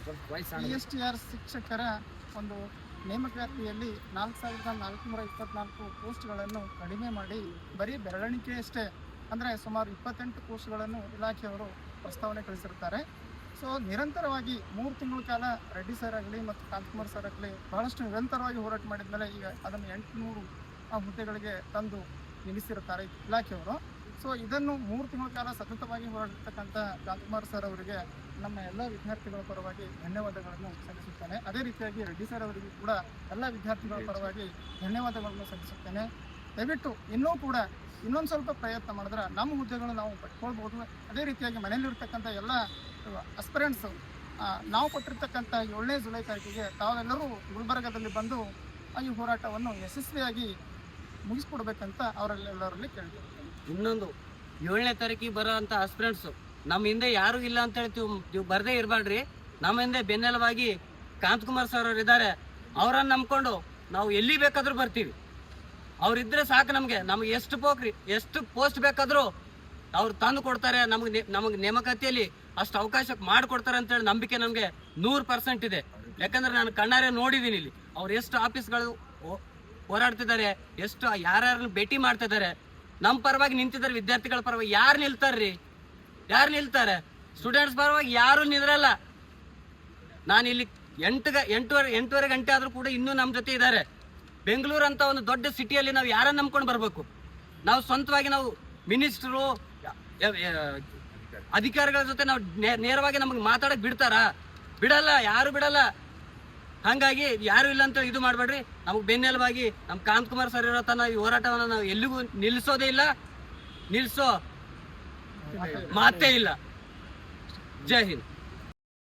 PSTR ಶಿಕ್ಷಕರ ಒಂದು ನೇಮಕಾತಿಯಲ್ಲಿ 4,424 ಪೋಸ್ಟ್ಗಳನ್ನು ಕಡಿಮೆ ಮಾಡಿ ಬರೀ ಬೆರಳೆಣಿಕೆಯಷ್ಟೇ ಅಂದರೆ ಸುಮಾರು 28 ಪೋಸ್ಟ್ಗಳನ್ನು ಇಲಾಖೆಯವರು ಪ್ರಸ್ತಾವನೆ ಕಳಿಸಿರ್ತಾರೆ. ಸೊ ನಿರಂತರವಾಗಿ 3 ತಿಂಗಳ ಕಾಲ ರೆಡ್ಡಿ ಸರ್ ಆಗಲಿ ಮತ್ತು ಕಾಂತಕುಮಾರ್ ಸರ್ ಆಗಲಿ ಬಹಳಷ್ಟು ನಿರಂತರವಾಗಿ ಹೋರಾಟ ಮಾಡಿದ ಮೇಲೆ ಈಗ ಅದನ್ನು 800 ಹುದ್ದೆಗಳಿಗೆ ತಂದು ನಿಲ್ಲಿಸಿರುತ್ತಾರೆ ಇಲಾಖೆಯವರು. ಸೊ ಇದನ್ನು 3 ತಿಂಗಳ ಕಾಲ ಸತತವಾಗಿ ಹೋರಾಡಿರ್ತಕ್ಕಂಥ ಕಾಂತಕುಮಾರ್ ಸರ್ ಅವರಿಗೆ ನಮ್ಮ ಎಲ್ಲ ವಿದ್ಯಾರ್ಥಿಗಳ ಪರವಾಗಿ ಧನ್ಯವಾದಗಳನ್ನು ಸಲ್ಲಿಸುತ್ತೇನೆ. ಅದೇ ರೀತಿಯಾಗಿ ರೆಡ್ಡಿ ಸರ್ ಅವರಿಗೂ ಕೂಡ ಎಲ್ಲ ವಿದ್ಯಾರ್ಥಿಗಳ ಪರವಾಗಿ ಧನ್ಯವಾದಗಳನ್ನು ಸಲ್ಲಿಸುತ್ತೇನೆ. ದಯವಿಟ್ಟು ಇನ್ನೂ ಕೂಡ ಇನ್ನೊಂದು ಸ್ವಲ್ಪ ಪ್ರಯತ್ನ ಮಾಡಿದ್ರೆ ನಮ್ಮ ಹುದ್ದೆಗಳು ನಾವು ಪಡ್ಕೊಳ್ಬೋದು. ಅದೇ ರೀತಿಯಾಗಿ ಮನೆಯಲ್ಲಿರ್ತಕ್ಕಂಥ ಎಲ್ಲ ಅಸ್ಪಿರೆಂಟ್ಸು ನಾವು ಕೊಟ್ಟಿರ್ತಕ್ಕಂಥ 7ನೇ ಜುಲೈ ತಾರೀಕಿಗೆ ತಾವೆಲ್ಲರೂ ಗುಲ್ಬರ್ಗದಲ್ಲಿ ಬಂದು ಈ ಹೋರಾಟವನ್ನು ಯಶಸ್ವಿಯಾಗಿ ಮುಗಿಸ್ಕೊಡ್ಬೇಕಂತ ಅವರೆಲ್ಲರಲ್ಲಿ ಕೇಳ್ತೀವಿ. ಇನ್ನೊಂದು 7ನೇ ತಾರೀಕಿಗೆ ಬರೋ ಅಂಥ ಆಸ್ಪಿರೆಂಟ್ಸು ನಮ್ಮ ಹಿಂದೆ ಯಾರು ಇಲ್ಲ ಅಂತ ಹೇಳ್ತೀವಿ, ನೀವು ಬರದೇ ಇರಬೇಡ್ರಿ. ನಮ್ಮ ಹಿಂದೆ ಬೆನ್ನೆಲುಬಾಗಿ ಕಾಂತಕುಮಾರ್ ಸರ್ ಅವರು ಇದ್ದಾರೆ. ಅವರನ್ನು ನಂಬ್ಕೊಂಡು ನಾವು ಎಲ್ಲಿ ಬೇಕಾದರೂ ಬರ್ತೀವಿ. ಅವ್ರಿದ್ರೆ ಸಾಕು. ನಮಗೆ ಎಷ್ಟು ಪೋಸ್ಟ್ ಬೇಕಾದರೂ ಅವ್ರು ತಂದು ಕೊಡ್ತಾರೆ. ನಮಗೆ ನೇಮಕಾತಿಯಲ್ಲಿ ಅಷ್ಟು ಅವಕಾಶ ಮಾಡಿಕೊಡ್ತಾರೆ ಅಂತೇಳಿ ನಂಬಿಕೆ ನಮಗೆ 100% ಇದೆ. ಯಾಕಂದ್ರೆ ನಾನು ಕಣ್ಣಾರೆ ನೋಡಿದ್ದೀನಿ ಇಲ್ಲಿ ಅವ್ರು ಎಷ್ಟು ಆಫೀಸ್ಗಳು ಹೋರಾಡ್ತಿದ್ದಾರೆ, ಎಷ್ಟು ಯಾರ್ಯಾರನ್ನ ಭೇಟಿ ಮಾಡ್ತಿದ್ದಾರೆ. ನಮ್ಮ ಪರವಾಗಿ ನಿಂತಿದ್ದಾರೆ, ವಿದ್ಯಾರ್ಥಿಗಳ ಪರವಾಗಿ ಯಾರು ನಿಲ್ತಾರ್ರಿ? ಯಾರು ನಿಲ್ತಾರೆ? ಸ್ಟೂಡೆಂಟ್ಸ್ ಪರವಾಗಿ ಯಾರು ನಿದ್ರಲ್ಲ. ನಾನು ಇಲ್ಲಿ 8:30 ಗಂಟೆ ಆದರೂ ಕೂಡ ಇನ್ನೂ ನಮ್ಮ ಜೊತೆ ಇದ್ದಾರೆ. ಬೆಂಗಳೂರು ಅಂತ ಒಂದು ದೊಡ್ಡ ಸಿಟಿಯಲ್ಲಿ ನಾವು ಯಾರನ್ನ ನಂಬ್ಕೊಂಡು ಬರಬೇಕು? ನಾವು ಸ್ವಂತವಾಗಿ ನಾವು ಮಿನಿಸ್ಟ್ರು ಅಧಿಕಾರಿಗಳ ಜೊತೆ ನಾವು ನೇರವಾಗಿ ನಮಗೆ ಮಾತಾಡಕ್ಕೆ ಬಿಡಲ್ಲ, ಯಾರು ಬಿಡಲ್ಲ. ಹಾಗಾಗಿ ಯಾರು ಇಲ್ಲ ಅಂತ ಇದು ಮಾಡಬೇಡ್ರಿ. ನಮಗೆ ಬೆನ್ನೆಲುಬಾಗಿ ನಮ್ಮ ಕಾಂತಕುಮಾರ್ ಸರ್ ಇರೋ ತನ ಈ ಹೋರಾಟವನ್ನು ನಾವು ಎಲ್ಲಿಗೂ ನಿಲ್ಲಿಸೋದೇ ಇಲ್ಲ, ನಿಲ್ಲಿಸೋ ಮಾತೇ ಇಲ್ಲ. ಜೈ ಹಿಂದ್.